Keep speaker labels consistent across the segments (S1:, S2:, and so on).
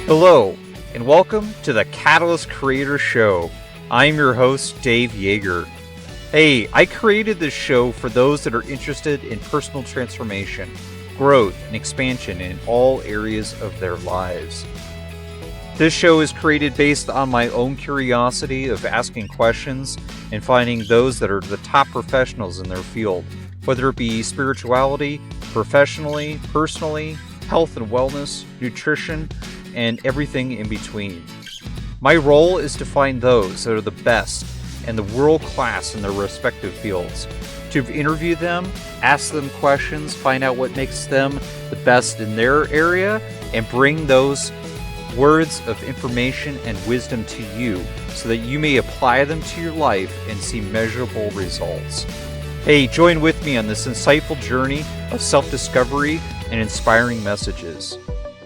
S1: Hello, and welcome to the Catalyst Creator Show. I'm your host, Dave Yeager. Hey, I created this show for those that are interested in personal transformation, growth, and expansion in all areas of their lives. This show is created based on my own curiosity of asking questions and finding those that are the top professionals in their field, whether it be spirituality, professionally, personally, health and wellness, nutrition, and everything in between. My role is to find those that are the best and the world class in their respective fields, to interview them, ask them questions, find out what makes them the best in their area, and bring those words of information and wisdom to you so that you may apply them to your life and see measurable results. Hey, join with me on this insightful journey of self-discovery and inspiring messages.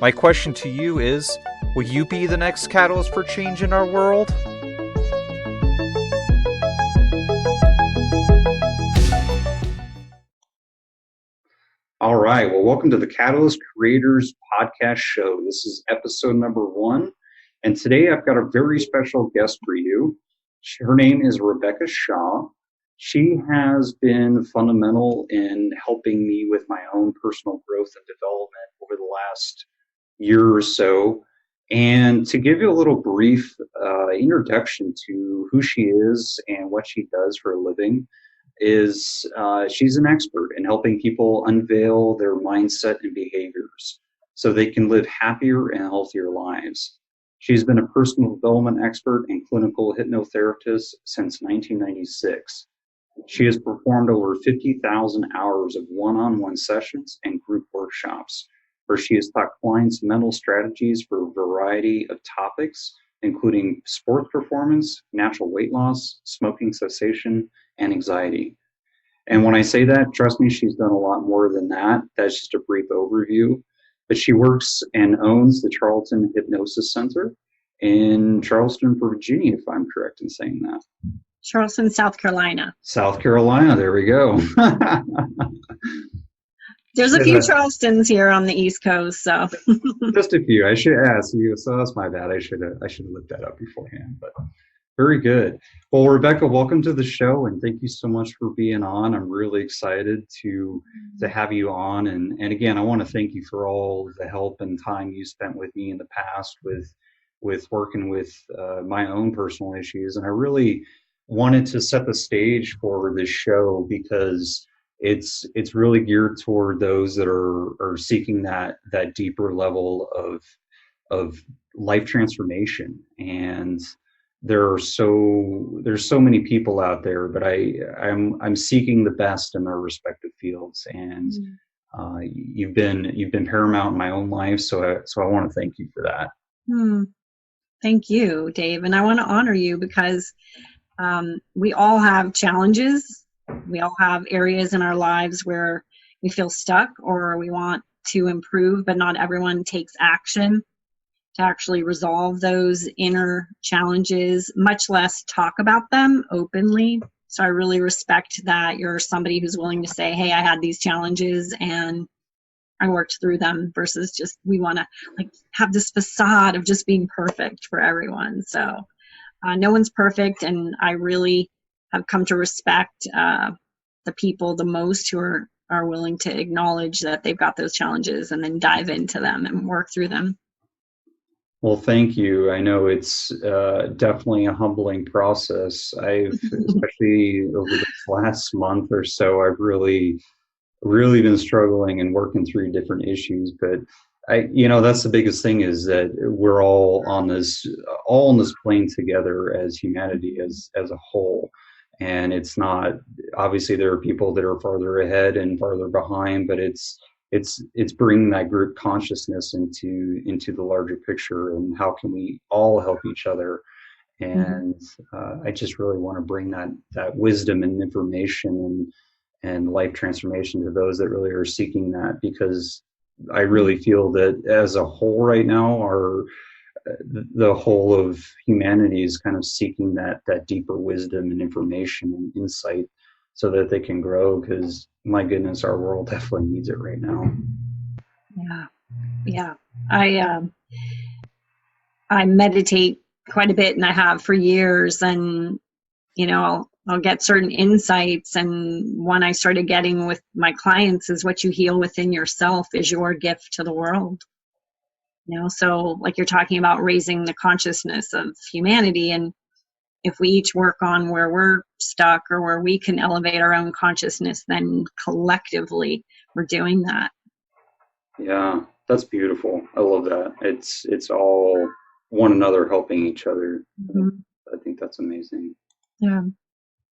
S1: My question to you is, will you be the next catalyst for change in our world? All right. Well, welcome to the Catalyst Creators Podcast Show. This is episode number 1. And today I've got a very special guest for you. Her name is Rebecca Shaw. She has been fundamental in helping me with my own personal growth and development over the last year or so. And to give you a little brief introduction to who she is and what she does for a living, is she's an expert in helping people unveil their mindset and behaviors so they can live happier and healthier lives. She's been a personal development expert and clinical hypnotherapist since 1996. She has performed over 50,000 hours of one-on-one sessions and group workshops, where she has taught clients mental strategies for a variety of topics, including sports performance, natural weight loss, smoking cessation, and anxiety. And when I say that, trust me, she's done a lot more than that. That's just a brief overview. But she works and owns the Charleston Hypnosis Center in Charleston, Virginia, if I'm correct in saying that.
S2: Charleston, South Carolina.
S1: South Carolina, there we go.
S2: There's a few Charlestons here on the East Coast, so.
S1: Just a few. I should ask you, so that's my bad. I should have looked that up beforehand, but very good. Well, Rebecca, welcome to the show, and thank you so much for being on. I'm really excited to have you on, and again, I want to thank you for all the help and time you spent with me in the past with working with my own personal issues, and I really wanted to set the stage for this show because it's really geared toward those that are seeking that deeper level of life transformation. And there's so many people out there, but I'm seeking the best in their respective fields. And you've been paramount in my own life, so I want to thank you for that.
S2: Thank you, Dave, and I want to honor you because we all have challenges. We all have areas in our lives where we feel stuck or we want to improve, but not everyone takes action to actually resolve those inner challenges, much less talk about them openly. So I really respect that you're somebody who's willing to say, hey, I had these challenges and I worked through them, versus just we want to have this facade of just being perfect for everyone. So no one's perfect, and I really have come to respect the people the most who are willing to acknowledge that they've got those challenges and then dive into them and work through them.
S1: Well, thank you. I know it's definitely a humbling process. Especially over this last month or so, I've really been struggling and working through different issues. But that's the biggest thing, is that we're all on this plane together as humanity, as a whole. And it's not, obviously there are people that are farther ahead and farther behind, but it's bringing that group consciousness into the larger picture, and how can we all help each other. And I just really want to bring that wisdom and information and life transformation to those that really are seeking that, because I really feel that as a whole right now, the whole of humanity is kind of seeking that deeper wisdom and information and insight so that they can grow, because my goodness, our world definitely needs it right now.
S2: Yeah. I I meditate quite a bit, and I have for years, and I'll get certain insights. And one I started getting with my clients is what you heal within yourself is your gift to the world. So like you're talking about raising the consciousness of humanity, and if we each work on where we're stuck or where we can elevate our own consciousness, then collectively we're doing that.
S1: Yeah, that's beautiful. I love that. It's all one another helping each other.
S2: Mm-hmm.
S1: I think that's amazing.
S2: Yeah.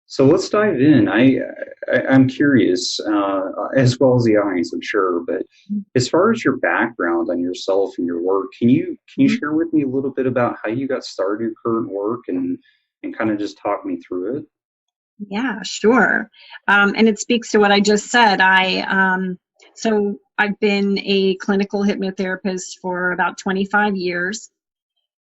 S1: So let's dive in. I'm curious, as well as the audience, I'm sure. But as far as your background on yourself and your work, can you share with me a little bit about how you got started, current work, and kind of just talk me through it?
S2: Yeah, sure. And it speaks to what I just said. So I've been a clinical hypnotherapist for about 25 years.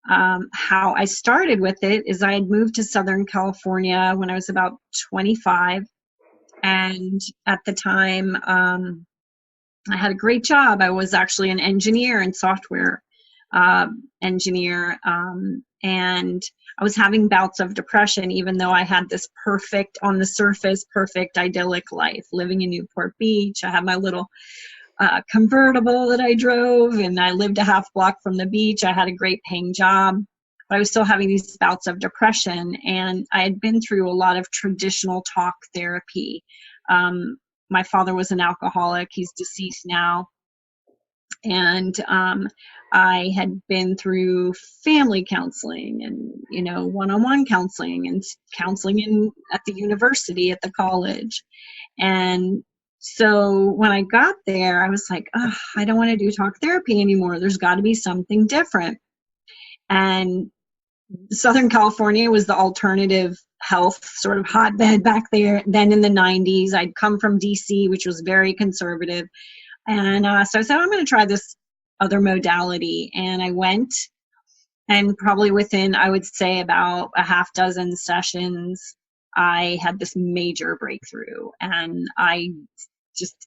S2: How I started with it is I had moved to Southern California when I was about 25. And at the time, I had a great job. I was actually an engineer and software engineer. And I was having bouts of depression, even though I had this perfect, on the surface, perfect idyllic life, living in Newport Beach. I had my little convertible that I drove, and I lived a half block from the beach. I had a great paying job, but I was still having these bouts of depression, and I had been through a lot of traditional talk therapy. My father was an alcoholic. He's deceased now. And I had been through family counseling and, one-on-one counseling and counseling at the university, at the college. And so when I got there, I was like, oh, I don't want to do talk therapy anymore. There's got to be something different. And Southern California was the alternative health sort of hotbed back there. Then in the 90s, I'd come from DC, which was very conservative. And so I said, I'm going to try this other modality. And I went, and probably within, I would say, about a half dozen sessions, I had this major breakthrough. And I just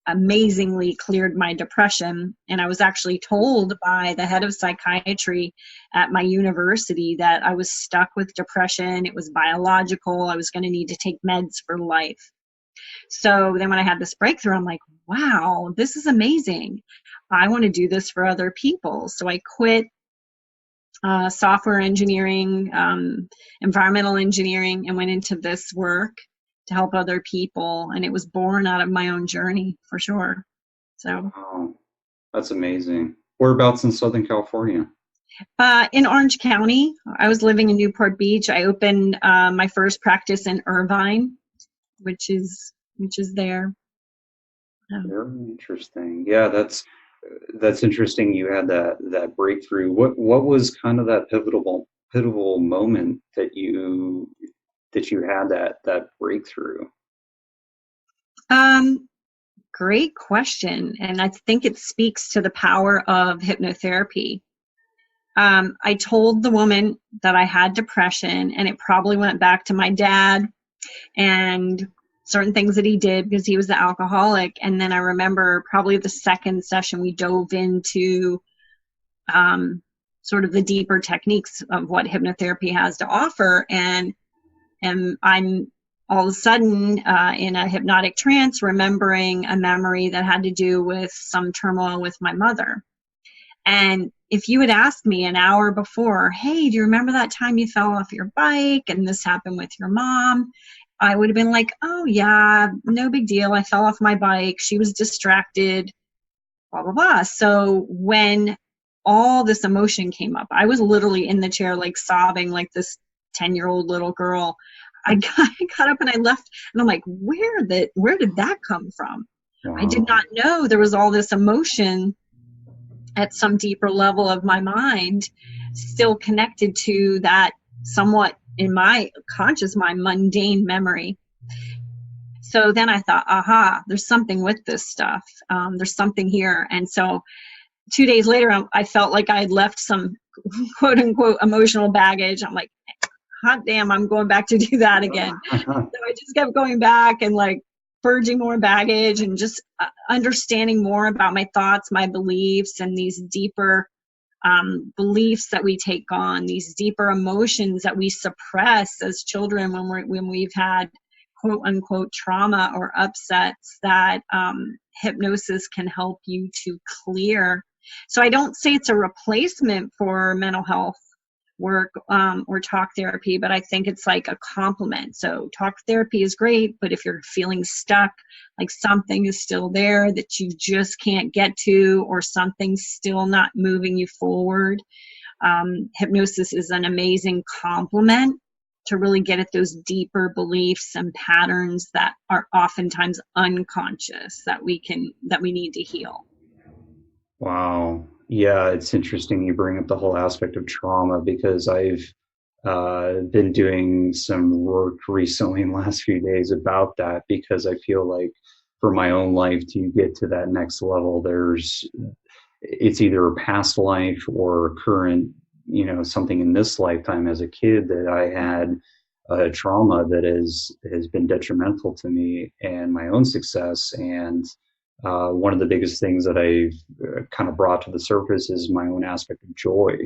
S2: amazingly cleared my depression. And I was actually told by the head of psychiatry at my university that I was stuck with depression. It was biological. I was going to need to take meds for life. So then when I had this breakthrough, I'm like, wow, this is amazing. I want to do this for other people. So I quit software engineering, environmental engineering, and went into this work to help other people. And it was born out of my own journey, for sure. So,
S1: wow, that's amazing. Whereabouts in Southern California?
S2: In Orange County. I was living in Newport Beach. I opened my first practice in Irvine, which is there.
S1: Very interesting. Yeah, that's interesting. You had that breakthrough. What was kind of that pivotal moment that you had that breakthrough?
S2: Great question, and I think it speaks to the power of hypnotherapy. I told the woman that I had depression, and it probably went back to my dad and certain things that he did because he was the alcoholic. And then I remember probably the second session we dove into sort of the deeper techniques of what hypnotherapy has to offer. And I'm all of a sudden in a hypnotic trance remembering a memory that had to do with some turmoil with my mother. And if you had asked me an hour before, hey, do you remember that time you fell off your bike and this happened with your mom? I would have been like, oh yeah, no big deal. I fell off my bike. She was distracted, blah, blah, blah. So when all this emotion came up, I was literally in the chair, like sobbing like this 10-year-old little girl. I got up and I left, and I'm like, where did that come from? Wow. I did not know there was all this emotion at some deeper level of my mind still connected to that somewhat, in my conscious mind, mundane memory. So then I thought, aha, there's something with this stuff. There's something here. And so 2 days later, I felt like I had left some quote unquote emotional baggage. I'm like, hot damn, I'm going back to do that again. So I just kept going back and like purging more baggage and just understanding more about my thoughts, my beliefs, and these deeper beliefs that we take on, these deeper emotions that we suppress as children when we've had quote unquote trauma or upsets, that hypnosis can help you to clear. So I don't say it's a replacement for mental health work or talk therapy, but I think it's like a complement. So talk therapy is great, but if you're feeling stuck, like something is still there that you just can't get to, or something's still not moving you forward, hypnosis is an amazing complement to really get at those deeper beliefs and patterns that are oftentimes unconscious that we need to heal.
S1: Wow. Yeah, it's interesting you bring up the whole aspect of trauma, because I've been doing some work recently in the last few days about that, because I feel like for my own life to get to that next level, it's either a past life or a current, something in this lifetime as a kid that I had a trauma that has been detrimental to me and my own success. And one of the biggest things that I've kind of brought to the surface is my own aspect of joy,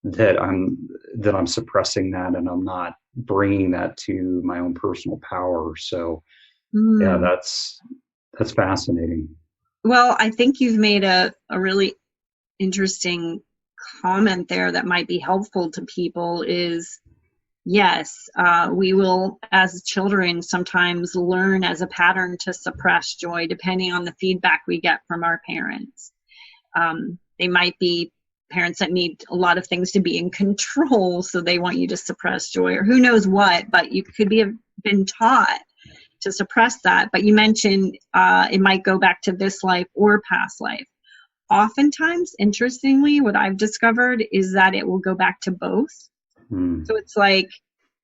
S1: that I'm suppressing that, and I'm not bringing that to my own personal power. So yeah, that's fascinating.
S2: Well, I think you've made a really interesting comment there that might be helpful to people is, yes, we will, as children, sometimes learn as a pattern to suppress joy depending on the feedback we get from our parents. They might be parents that need a lot of things to be in control, so they want you to suppress joy, or who knows what, but you could have been taught to suppress that. But you mentioned it might go back to this life or past life. Oftentimes, interestingly, what I've discovered is that it will go back to both. So it's like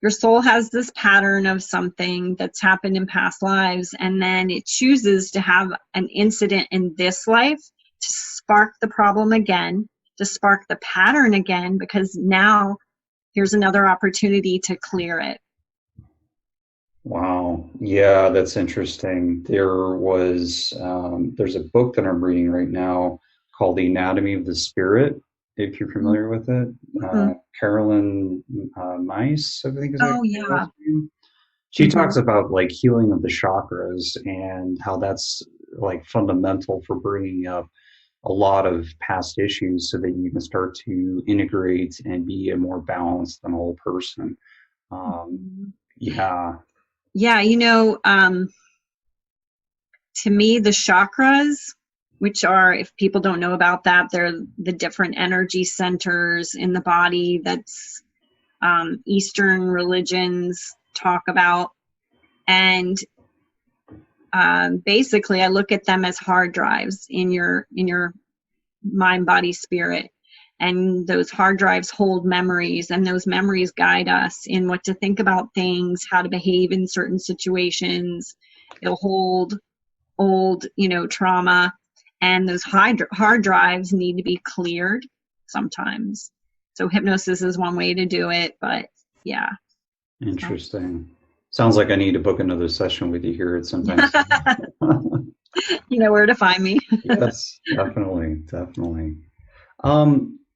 S2: your soul has this pattern of something that's happened in past lives, and then it chooses to have an incident in this life to spark the problem again, to spark the pattern again, because now here's another opportunity to clear it.
S1: Wow. Yeah, that's interesting. There's a book that I'm reading right now called The Anatomy of the Spirit, if you're familiar with it. Carolyn Mice, I think is
S2: Oh,
S1: her
S2: yeah.
S1: last name. She talks about like healing of the chakras and how that's like fundamental for bringing up a lot of past issues so that you can start to integrate and be a more balanced and whole person. Yeah.
S2: Yeah, to me, the chakras, which are, if people don't know about that, they're the different energy centers in the body that's Eastern religions talk about. And basically, I look at them as hard drives in your mind, body, spirit. And those hard drives hold memories, and those memories guide us in what to think about things, how to behave in certain situations. It'll hold old, trauma, and those hard drives need to be cleared sometimes. So hypnosis is one way to do it, but yeah.
S1: Interesting. Sounds like I need to book another session with you here at some time.
S2: You know where to find me.
S1: Yes, definitely.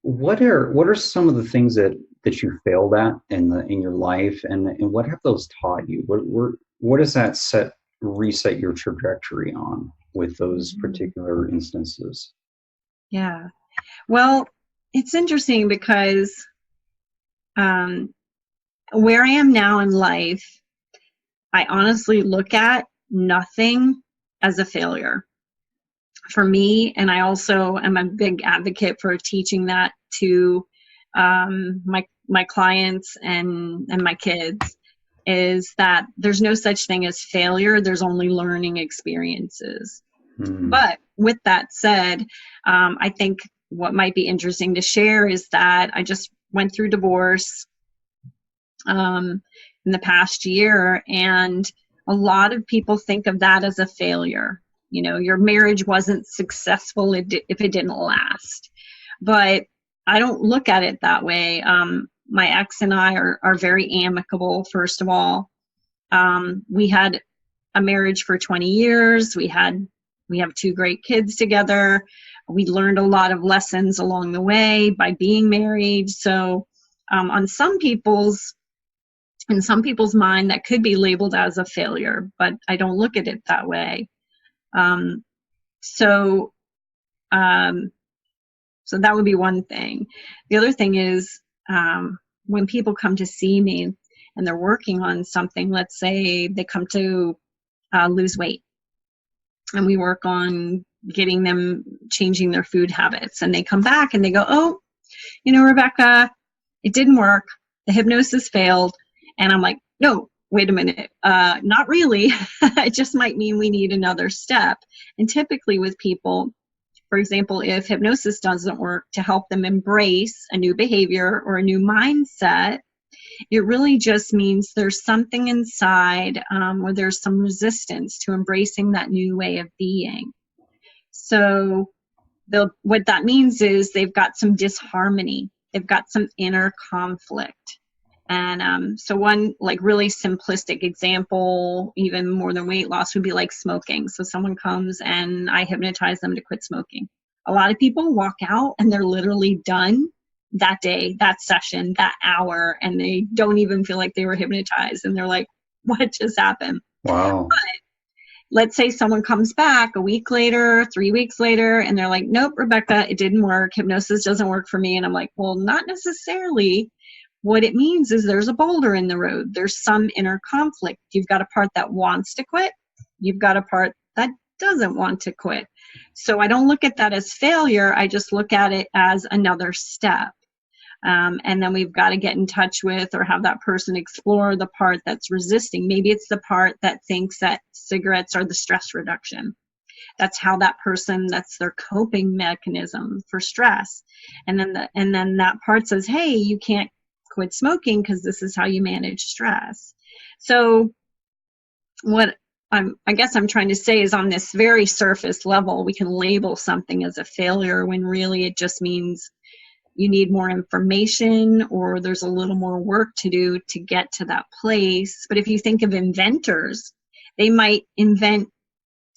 S1: What are some of the things that you failed at in your life, and what have those taught you? What does that reset your trajectory on with those particular instances?
S2: Yeah. Well, it's interesting because where I am now in life, I honestly look at nothing as a failure for me. And I also am a big advocate for teaching that to my clients and my kids, is that there's no such thing as failure. There's only learning experiences. But with that said, I think what might be interesting to share is that I just went through divorce in the past year, and a lot of people think of that as a failure. Your marriage wasn't successful if it didn't last. But I don't look at it that way. My ex and I are very amicable, first of all. We had a marriage for 20 years. We had We have two great kids together. We learned a lot of lessons along the way by being married. So in some people's mind, that could be labeled as a failure, but I don't look at it that way. So that would be one thing. The other thing is when people come to see me and they're working on something, let's say they come to lose weight, and we work on getting them changing their food habits, and they come back and they go, oh, Rebecca, it didn't work. The hypnosis failed. And I'm like, no, wait a minute. Not really. It just might mean we need another step. And typically with people, for example, if hypnosis doesn't work to help them embrace a new behavior or a new mindset, it really just means there's something inside where there's some resistance to embracing that new way of being. So what that means is they've got some disharmony. They've got some inner conflict. And so one like really simplistic example, even more than weight loss, would be like smoking. So someone comes and I hypnotize them to quit smoking. A lot of people walk out and they're literally done that day, that session, that hour, and they don't even feel like they were hypnotized. And they're like, what just happened?
S1: Wow.
S2: But let's say someone comes back a week later, 3 weeks later, and they're like, nope, Rebecca, it didn't work. Hypnosis doesn't work for me. And I'm like, well, not necessarily. What it means is there's a boulder in the road. There's some inner conflict. You've got a part that wants to quit. You've got a part that doesn't want to quit. So I don't look at that as failure. I just look at it as another step. And then we've got to get in touch with or have that person explore the part that's resisting. Maybe it's the part that thinks that cigarettes are the stress reduction. That's how that person, that's their coping mechanism for stress. And then that part says, hey, you can't quit smoking because this is how you manage stress. So what I guess I'm trying to say is on this very surface level, we can label something as a failure when really it just means you need more information or there's a little more work to do to get to that place. But if you think of inventors, they might invent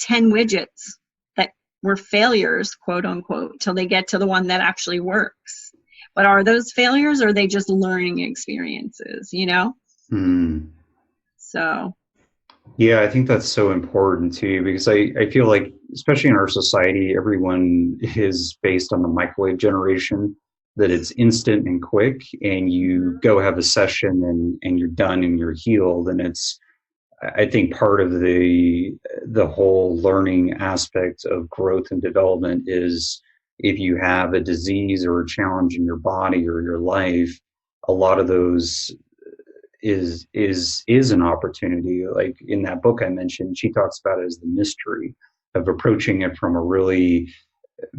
S2: 10 widgets that were failures, quote unquote, till they get to the one that actually works. But are those failures or are they just learning experiences, So.
S1: Yeah, I think that's so important too, because I feel like, especially in our society, everyone is based on the microwave generation, that it's instant and quick, and you go have a session and you're done and you're healed. And I think part of the whole learning aspect of growth and development is if you have a disease or a challenge in your body or your life, a lot of those is an opportunity. Like in that book I mentioned, she talks about it as the mystery of approaching it from a really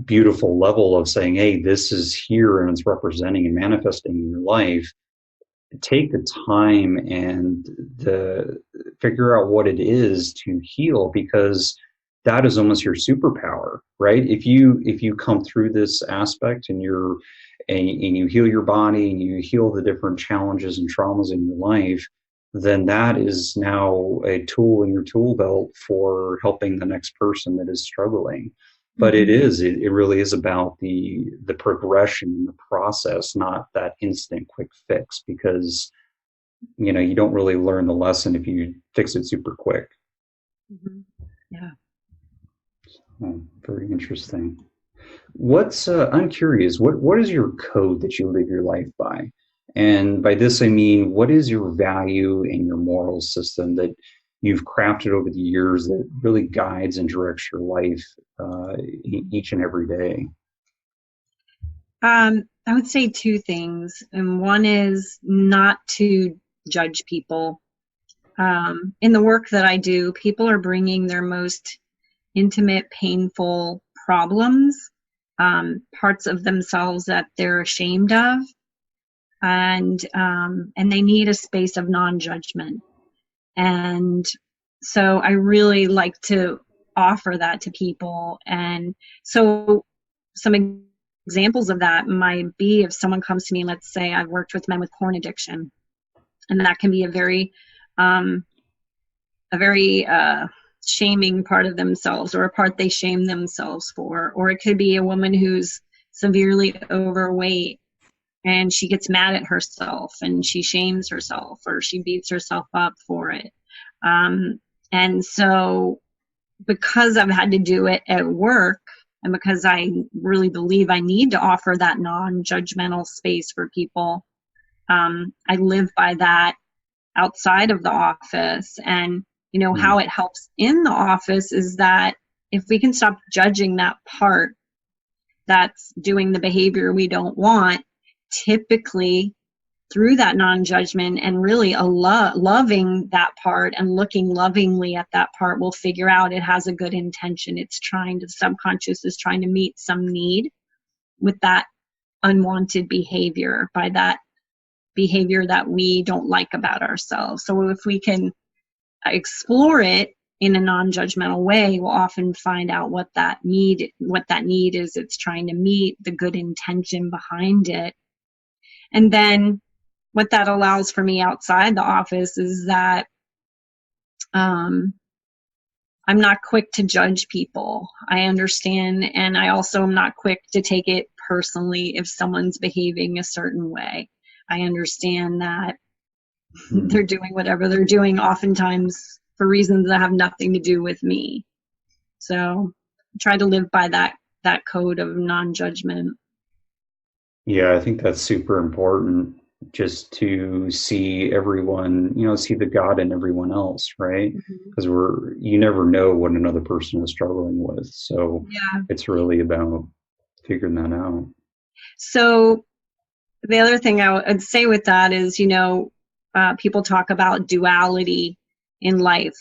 S1: beautiful level of saying, hey, this is here and it's representing and manifesting in your life. Take the time and figure out what it is to heal, because that is almost your superpower, right? If you come through this aspect and you heal your body and you heal the different challenges and traumas in your life, then that is now a tool in your tool belt for helping the next person that is struggling. But it really is about the progression, the process, not that instant quick fix, because you don't really learn the lesson if you fix it super quick.
S2: Mm-hmm. Yeah.
S1: Oh, very interesting. I'm curious, what is your code that you live your life by? And by this, I mean, what is your value and your moral system that you've crafted over the years that really guides and directs your life each and every day?
S2: I would say two things. And one is not to judge people. In the work that I do, people are bringing their most intimate, painful problems, parts of themselves that they're ashamed of, and they need a space of non-judgment. And so I really like to offer that to people. And so some examples of that might be if someone comes to me, let's say I've worked with men with porn addiction, and that can be a very shaming part of themselves, or a part they shame themselves for. Or it could be a woman who's severely overweight and she gets mad at herself and she shames herself, or she beats herself up for it. And so because I've had to do it at work, and because I really believe I need to offer that non-judgmental space for people, I live by that outside of the office. And, you know, how it helps in the office is that if we can stop judging that part that's doing the behavior we don't want, typically through that non-judgment and really loving that part and looking lovingly at that part, we'll figure out it has a good intention. It's trying to, the subconscious is trying to meet some need with that unwanted behavior, by that behavior that we don't like about ourselves. So if we can explore it in a non-judgmental way, we'll often find out what that need is it's trying to meet, the good intention behind it. And then what that allows for me outside the office is that I'm not quick to judge people. I understand, and I also am not quick to take it personally if someone's behaving a certain way. I understand that they're doing whatever they're doing, oftentimes for reasons that have nothing to do with me. So I try to live by that code of non-judgment.
S1: Yeah, I think that's super important, just to see everyone, you know, see the God in everyone else, right? Because you never know what another person is struggling with. So it's really about figuring that out.
S2: So the other thing I would say with that is, you know, people talk about duality in life,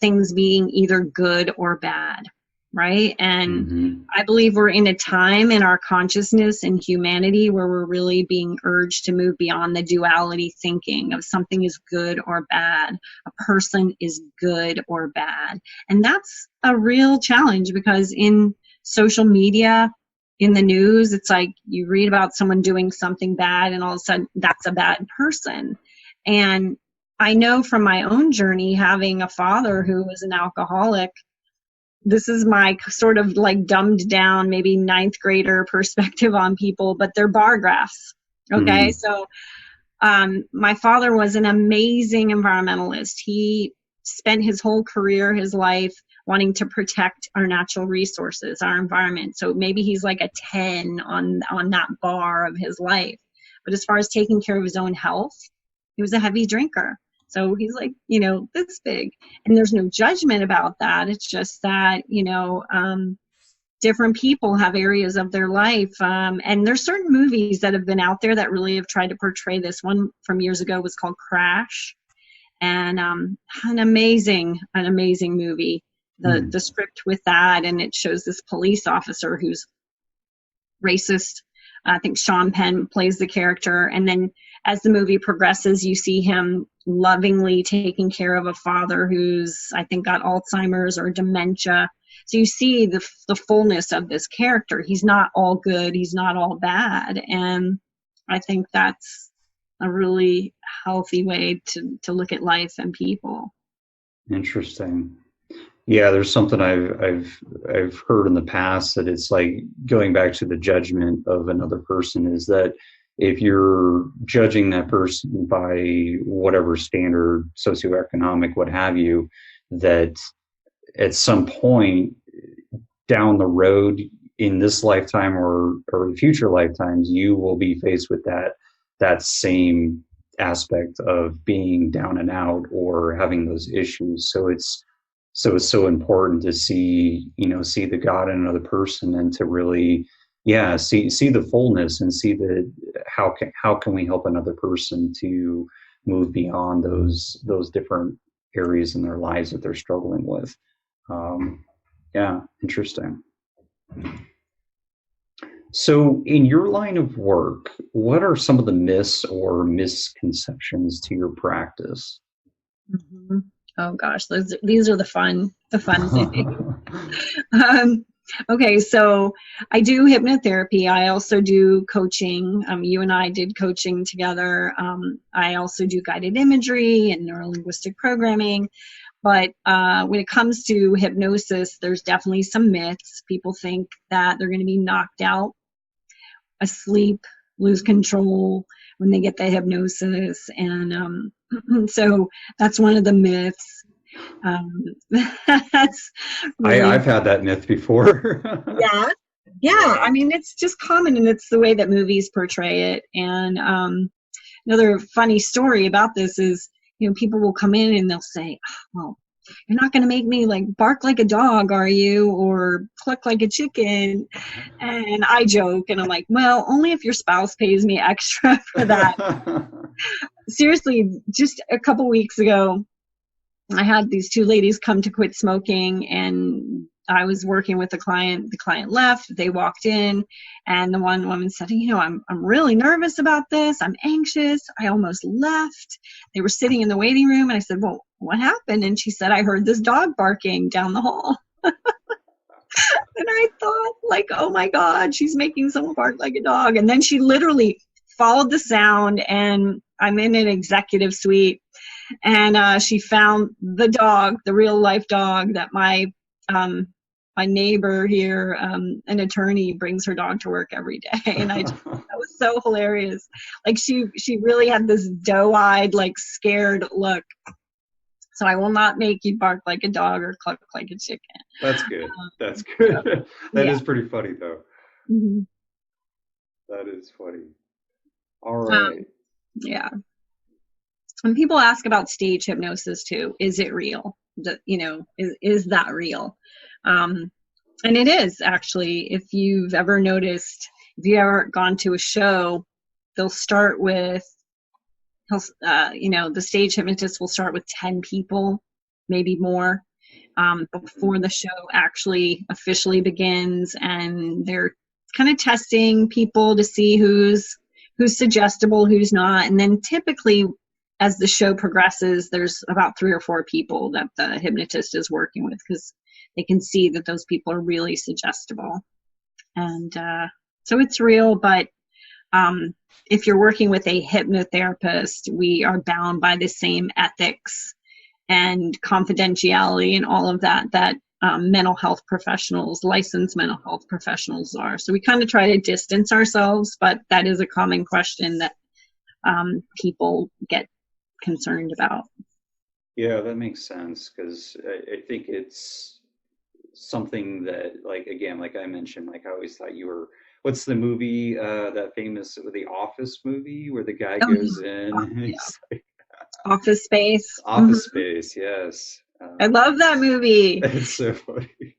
S2: things being either good or bad, right? And I believe we're in a time in our consciousness and humanity where we're really being urged to move beyond the duality thinking of something is good or bad, a person is good or bad. And that's a real challenge, because in social media, in the news, it's like you read about someone doing something bad and all of a sudden that's a bad person. And I know from my own journey, having a father who was an alcoholic, this is my sort of like dumbed down, maybe ninth grader perspective on people, but they're bar graphs. Okay. So my father was an amazing environmentalist. He spent his whole career, his life, wanting to protect our natural resources, our environment. So maybe he's like a 10 on that bar of his life. But as far as taking care of his own health, he was a heavy drinker. So he's like, you know, this big. And there's no judgment about that. It's just that, you know, different people have areas of their life. And there's certain movies that have been out there that really have tried to portray this. One from years ago was called Crash. And an amazing movie. The script with that, and it shows this police officer who's racist. I think Sean Penn plays the character, and then as the movie progresses, you see him lovingly taking care of a father who's, I think, got Alzheimer's or dementia. So you see the fullness of this character. He's not all good, he's not all bad, and I think that's a really healthy way to look at life and people.
S1: Interesting. Yeah, there's something I've heard in the past, that it's like going back to the judgment of another person, is that if you're judging that person by whatever standard, socioeconomic, what have you, that at some point down the road in this lifetime or future lifetimes, you will be faced with that same aspect of being down and out or having those issues. So it's so important to see the God in another person, and to really, see the fullness, and see how can we help another person to move beyond those different areas in their lives that they're struggling with. Interesting. So in your line of work, what are some of the myths or misconceptions to your practice?
S2: Oh gosh, these are the fun things. Okay, so I do hypnotherapy. I also do coaching. You and I did coaching together. I also do guided imagery and neurolinguistic programming. But when it comes to hypnosis, there's definitely some myths. People think that they're going to be knocked out, asleep, lose control when they get the hypnosis. And so that's one of the myths. That's really,
S1: I've had that myth before.
S2: yeah. Yeah, I mean, it's just common, and it's the way that movies portray it. And another funny story about this is, people will come in and they'll say, "Oh, well, you're not going to make me like bark like a dog, are you? Or cluck like a chicken?" And I joke, and I'm like, well, only if your spouse pays me extra for that. Seriously, just a couple weeks ago, I had these two ladies come to quit smoking, and I was working with a client. The client left, they walked in, and the one woman said, I'm really nervous about this. I'm anxious. I almost left. They were sitting in the waiting room, and I said, well, what happened? And she said, I heard this dog barking down the hall. And I thought, like, oh my God, she's making someone bark like a dog. And then she literally followed the sound, and I'm in an executive suite, and she found the dog, the real life dog that my neighbor here, an attorney, brings her dog to work every day. And that was so hilarious. Like she really had this doe-eyed, like scared look. So I will not make you bark like a dog or cluck like a chicken.
S1: That's good. That's good. That is pretty funny though.
S2: Mm-hmm.
S1: That is funny. All right.
S2: Yeah. When people ask about stage hypnosis too, is it real? Is that real? And it is actually. If you've ever noticed, if you ever gone to a show, they'll start with, the stage hypnotist will start with 10 people, maybe more, before the show actually officially begins, and they're kind of testing people to see who's suggestible, who's not, and then typically, as the show progresses, there's about 3 or 4 people that the hypnotist is working with, because they can see that those people are really suggestible. And so it's real, but if you're working with a hypnotherapist, we are bound by the same ethics and confidentiality and all of that mental health professionals, licensed mental health professionals are. So we kind of try to distance ourselves, but that is a common question that people get concerned about.
S1: Yeah, that makes sense, because I think it's something that, like, again, like I mentioned, like I always thought you were, what's the movie, that famous, The Office movie, where the guy goes in and he's like,
S2: Office Space.
S1: Office Space, yes.
S2: I love that movie.
S1: It's so funny.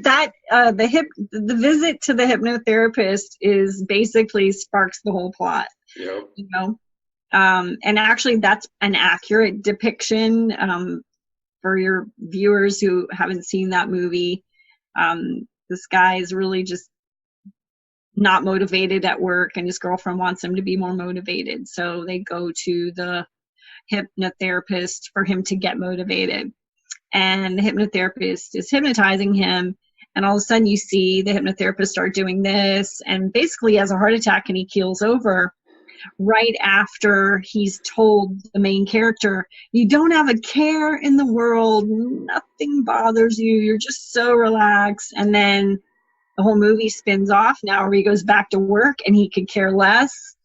S2: That the visit to the hypnotherapist is basically sparks the whole plot.
S1: Yep.
S2: And actually, that's an accurate depiction for your viewers who haven't seen that movie. This guy is really just not motivated at work, and his girlfriend wants him to be more motivated. So they go to the hypnotherapist for him to get motivated. And the hypnotherapist is hypnotizing him. And all of a sudden you see the hypnotherapist start doing this, and basically he has a heart attack and he keels over right after he's told the main character, you don't have a care in the world, nothing bothers you, you're just so relaxed. And then the whole movie spins off now where he goes back to work and he could care less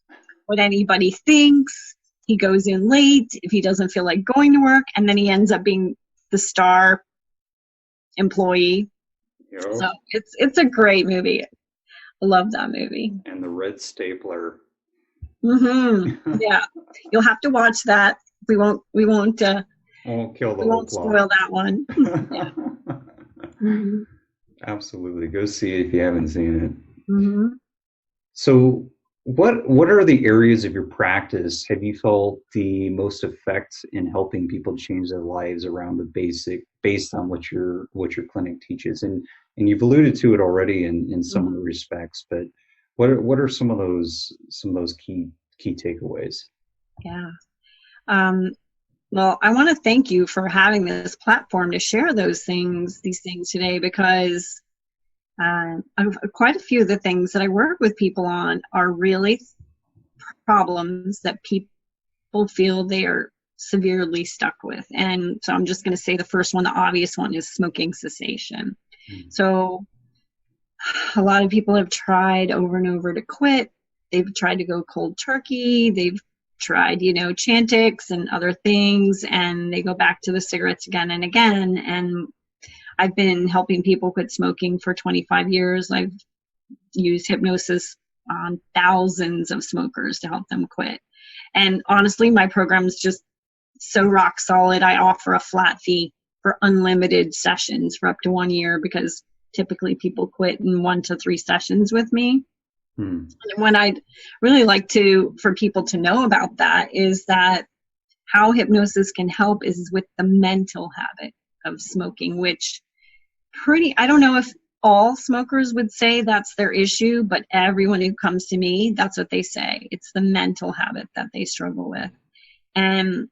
S2: what anybody thinks. He goes in late if he doesn't feel like going to work, and then he ends up being the star employee.
S1: Yep.
S2: So it's a great movie. I love that movie.
S1: And the red stapler.
S2: Mm-hmm. Yeah, you'll have to watch that. We won't
S1: kill the
S2: we won't spoil that one. Yeah. Mm-hmm.
S1: Absolutely, go see it if you haven't seen it.
S2: Mm-hmm.
S1: So what are the areas of your practice have you felt the most effect in helping people change their lives around based on what your clinic teaches? And you've alluded to it already in some of the respects, but what are some of those key takeaways? Yeah.
S2: Well, I want to thank you for having this platform to share these things today, because quite a few of the things that I work with people on are really problems that people feel they are severely stuck with. And so I'm just going to say the first one, the obvious one, is smoking cessation. So a lot of people have tried over and over to quit. They've tried to go cold turkey. They've tried, Chantix and other things, and they go back to the cigarettes again and again. And I've been helping people quit smoking for 25 years. I've used hypnosis on thousands of smokers to help them quit. And honestly, my program is just so rock solid. I offer a flat fee for unlimited sessions for up to 1 year, because typically people quit in 1 to 3 sessions with me. And what I'd really like for people to know about that is that how hypnosis can help is with the mental habit of smoking, which I don't know if all smokers would say that's their issue, but everyone who comes to me, that's what they say. It's the mental habit that they struggle with. And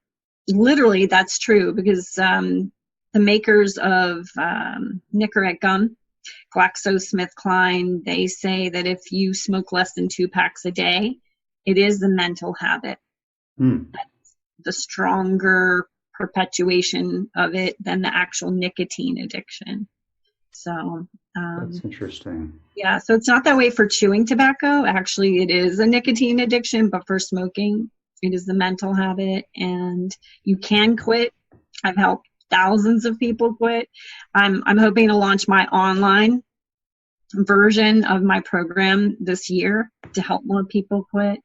S2: literally that's true, because the makers of Nicorette gum, GlaxoSmithKline, they say that if you smoke less than 2 packs a day, it is the mental habit. That's the stronger perpetuation of it than the actual nicotine addiction. So
S1: that's interesting.
S2: Yeah, so it's not that way for chewing tobacco. Actually, it is a nicotine addiction, but for smoking, it is the mental habit, and you can quit. I've helped thousands of people quit. I'm hoping to launch my online version of my program this year to help more people quit,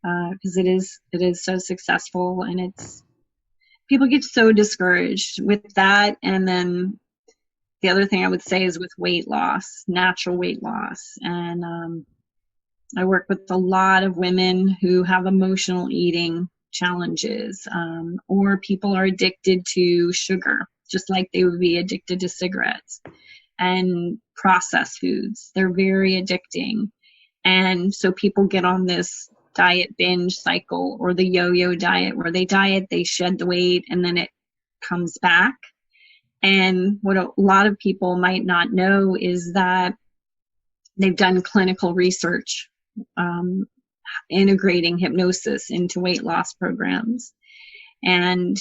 S2: because it is so successful, and people get so discouraged with that. And then the other thing I would say is with weight loss, natural weight loss. And I work with a lot of women who have emotional eating challenges, or people are addicted to sugar, just like they would be addicted to cigarettes and processed foods. They're very addicting. And so people get on this diet binge cycle, or the yo-yo diet, where they diet, they shed the weight, and then it comes back. And what a lot of people might not know is that they've done clinical research integrating hypnosis into weight loss programs. And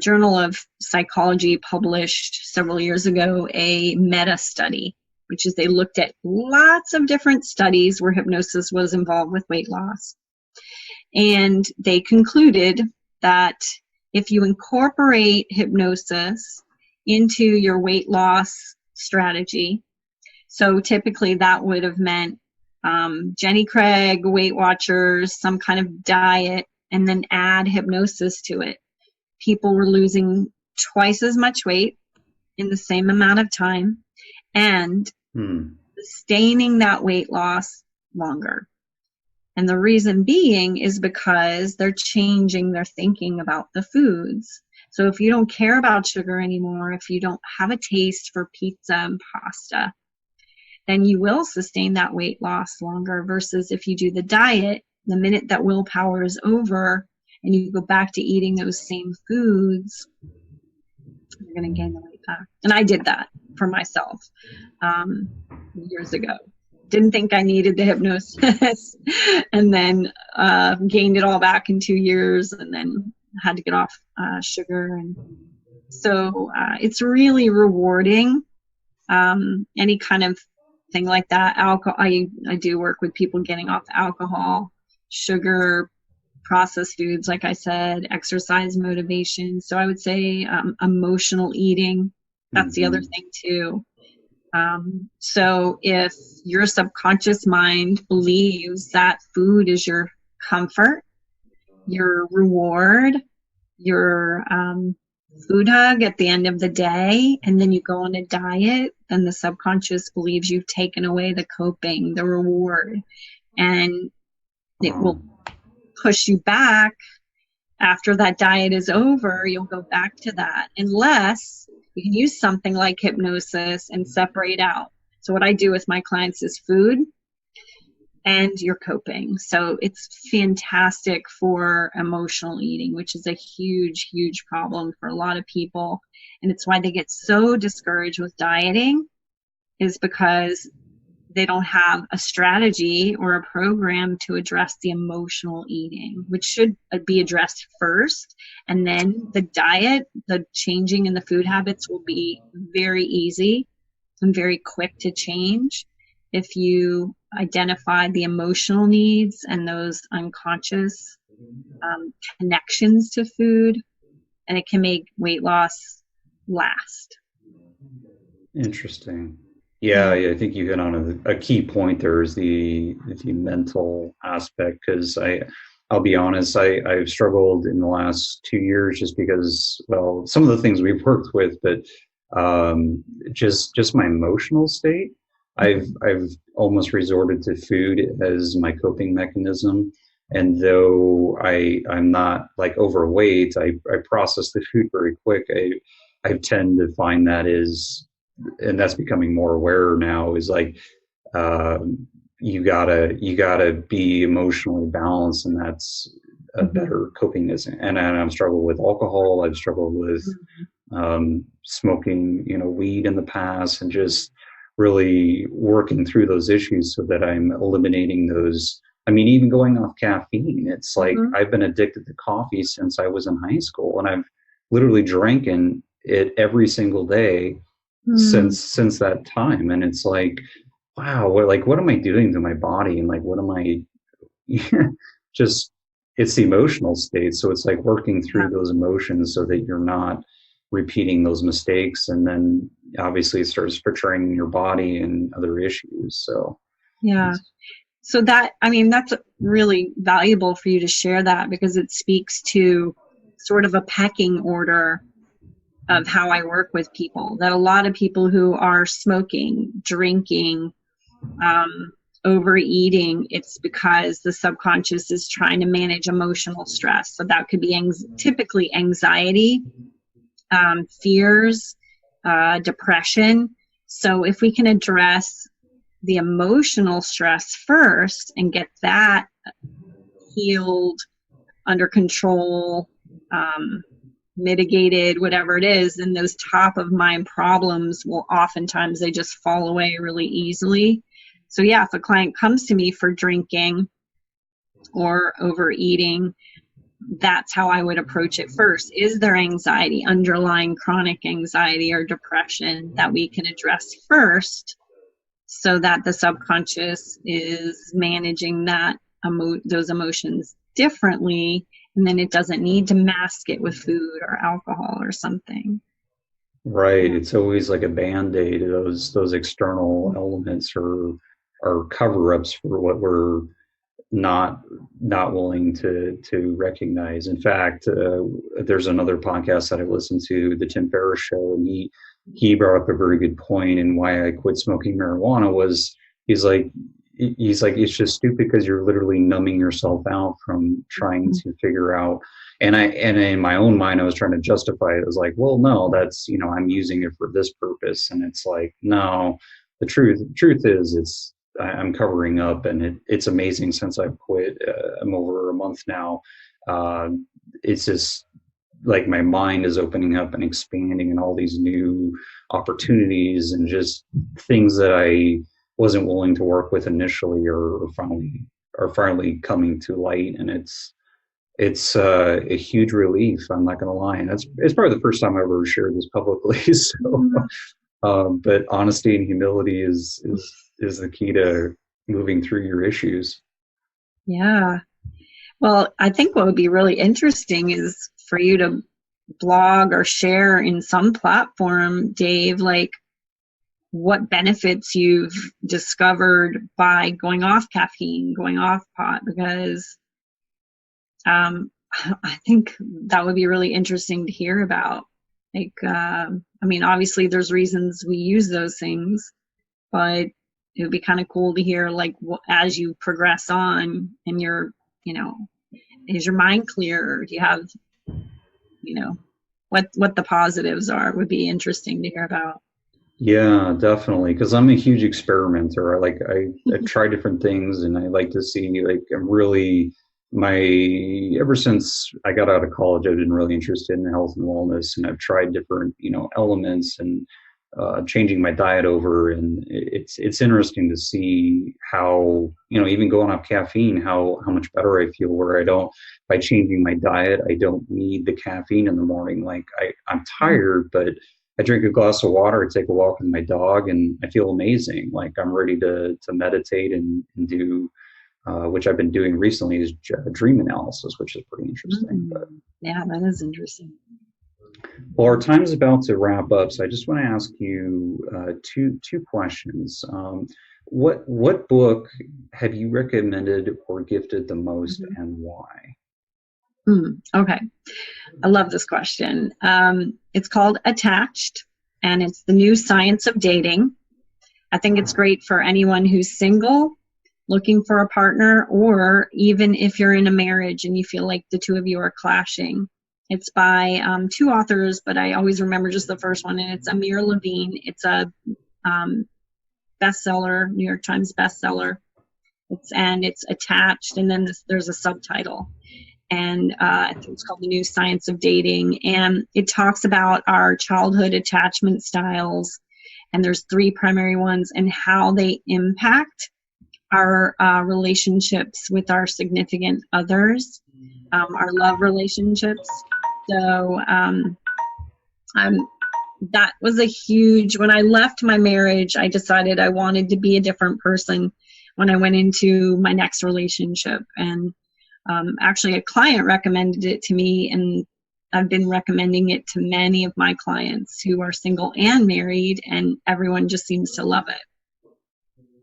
S2: Journal of Psychology published several years ago a meta study, which is they looked at lots of different studies where hypnosis was involved with weight loss. And they concluded that if you incorporate hypnosis into your weight loss strategy, so typically that would have meant Jenny Craig, Weight Watchers, some kind of diet, and then add hypnosis to it. People were losing twice as much weight in the same amount of time, and sustaining that weight loss longer. And the reason being is because they're changing their thinking about the foods. So if you don't care about sugar anymore, if you don't have a taste for pizza and pasta, then you will sustain that weight loss longer, versus if you do the diet, the minute that willpower is over and you go back to eating those same foods, you're going to gain the weight back. And I did that for myself years ago. Didn't think I needed the hypnosis, and then gained it all back in 2 years, and then had to get off sugar. And so it's really rewarding. Any kind of thing like that. Alcohol. I do work with people getting off alcohol, sugar, processed foods, like I said, exercise motivation. So I would say emotional eating. That's the other thing too. So if your subconscious mind believes that food is your comfort, your reward, your food hug at the end of the day, and then you go on a diet, then the subconscious believes you've taken away the coping, the reward, and it will push you back. After that diet is over, you'll go back to that, unless you can use something like hypnosis and separate out. So what I do with my clients is food and your coping. So it's fantastic for emotional eating, which is a huge, huge problem for a lot of people. And it's why they get so discouraged with dieting, is because they don't have a strategy or a program to address the emotional eating, which should be addressed first. And then the diet, the changing in the food habits will be very easy and very quick to change if you identify the emotional needs and those unconscious connections to food, and it can make weight loss last.
S1: Interesting. Yeah, I think you hit on a key point there is the mental aspect, because I'll be honest, I've struggled in the last 2 years just because, well, some of the things we've worked with, but just my emotional state. I've almost resorted to food as my coping mechanism. And though I'm not like overweight, I process the food very quick. I tend to find that is, and that's becoming more aware now, is like you gotta be emotionally balanced, and that's a better coping mechanism. And I've struggled with alcohol. I've struggled with smoking, weed in the past, and just really working through those issues so that I'm eliminating those. I mean, even going off caffeine, it's like I've been addicted to coffee since I was in high school, and I've literally drank it every single day since that time. And it's like, wow, what am I doing to my body? And like, what am I just, it's the emotional state. So it's like working through those emotions so that you're not repeating those mistakes. And then obviously it starts portraying your body and other issues. So,
S2: yeah. So that's really valuable for you to share that, because it speaks to sort of a pecking order of how I work with people. That a lot of people who are smoking, drinking, overeating, it's because the subconscious is trying to manage emotional stress. So that could be typically anxiety, fears, depression. So if we can address the emotional stress first and get that healed, under control, mitigated, whatever it is, then those top of mind problems will oftentimes, they just fall away really easily. So yeah, if a client comes to me for drinking or overeating, that's how I would approach it first. Is there anxiety, underlying chronic anxiety or depression that we can address first, so that the subconscious is managing those emotions differently, and then it doesn't need to mask it with food or alcohol or something.
S1: Right. It's always like a band-aid. Those external elements are cover-ups for what we're not willing to recognize. In fact, there's another podcast that I listened to, the Tim Ferriss Show, and he brought up a very good point. And why I quit smoking marijuana was, he's like it's just stupid because you're literally numbing yourself out from trying to figure out. And in my own mind, I was trying to justify it. I was like, well, no, that's, I'm using it for this purpose. And it's like, no, the truth is I'm covering up, and it's amazing since I've quit. I'm over a month now. It's just like my mind is opening up and expanding, and all these new opportunities and just things that I wasn't willing to work with initially are finally coming to light. And it's a huge relief. I'm not going to lie. And it's probably the first time I've ever shared this publicly. So, but honesty and humility is the key to moving through your issues.
S2: Yeah. Well, I think what would be really interesting is for you to blog or share in some platform, Dave, like what benefits you've discovered by going off caffeine, going off pot, because I think that would be really interesting to hear about. Like, obviously there's reasons we use those things, but it would be kind of cool to hear, like, as you progress on and you're, is your mind clear? Do you have, what the positives are, would be interesting to hear about.
S1: Yeah, definitely. Because I'm a huge experimenter. I try different things, and I like to see, like, I'm really, ever since I got out of college, I've been really interested in health and wellness, and I've tried different, elements. And changing my diet over, and it's interesting to see how, even going off caffeine, how much better I feel, where I don't, by changing my diet, I don't need the caffeine in the morning. Like I'm tired, but I drink a glass of water, I take a walk with my dog, and I feel amazing. Like I'm ready to meditate and do, which I've been doing recently, is dream analysis, which is pretty interesting. But
S2: yeah, that is interesting.
S1: well, our time is about to wrap up, so I just want to ask you two questions. What book have you recommended or gifted the most, and why?
S2: Okay, I love this question. It's called Attached, and it's the new science of dating. I think it's great for anyone who's single, looking for a partner, or even if you're in a marriage and you feel like the two of you are clashing. It's by two authors, but I always remember just the first one, and it's Amir Levine. It's a bestseller, New York Times bestseller. It's attached, and then there's a subtitle. And I think it's called The New Science of Dating. And it talks about our childhood attachment styles, and there's 3 primary ones, and how they impact our relationships with our significant others, our love relationships. So that was a huge, when I left my marriage, I decided I wanted to be a different person when I went into my next relationship. And actually a client recommended it to me, and I've been recommending it to many of my clients who are single and married, and everyone just seems to love it.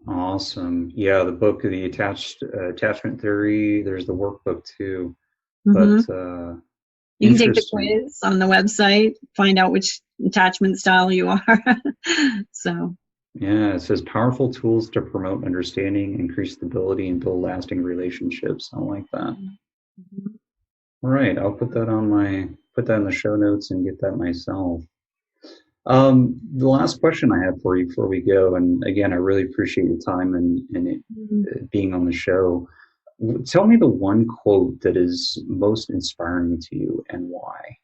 S1: Awesome. Yeah, the book, the attachment theory, there's the workbook too. But
S2: you can take the quiz on the website, find out which attachment style you are. So
S1: yeah, it says powerful tools to promote understanding, increase stability, and build lasting relationships. I like that. All right, I'll put that in the show notes and get that myself. The last question I have for you before we go, and again, I really appreciate your time and it being on the show. Tell me the one quote that is most inspiring to you, and why.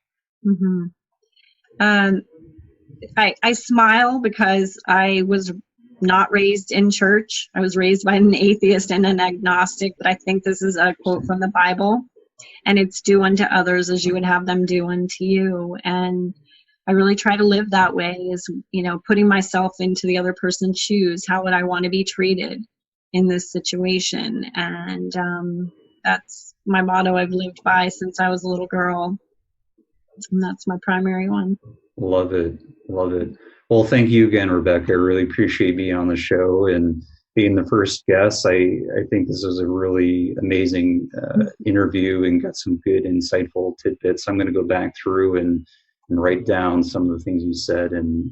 S2: I smile because I was not raised in church. I was raised by an atheist and an agnostic, but I think this is a quote from the Bible, and it's do unto others as you would have them do unto you. And I really try to live that way, is, putting myself into the other person's shoes. How would I want to be treated in this situation? And that's my motto I've lived by since I was a little girl. And that's my primary one.
S1: Love it. Love it. Well, thank you again, Rebecca. I really appreciate being on the show and being the first guest. I think this was a really amazing interview, and got some good, insightful tidbits. I'm going to go back through and write down some of the things you said. And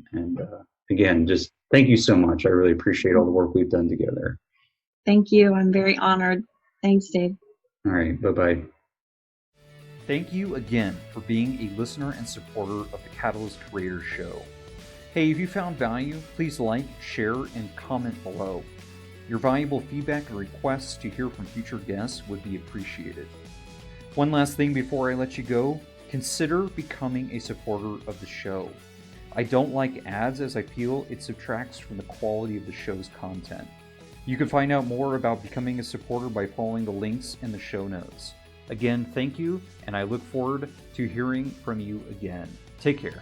S1: again, just thank you so much. I really appreciate all the work we've done together.
S2: Thank you. I'm very honored. Thanks, Dave.
S1: All right. Bye-bye.
S3: Thank you again for being a listener and supporter of the Catalyst Creators Show. Hey, if you found value, please like, share, and comment below. Your valuable feedback and requests to hear from future guests would be appreciated. One last thing before I let you go, consider becoming a supporter of the show. I don't like ads, as I feel it subtracts from the quality of the show's content. You can find out more about becoming a supporter by following the links in the show notes. Again, thank you, and I look forward to hearing from you again. Take care.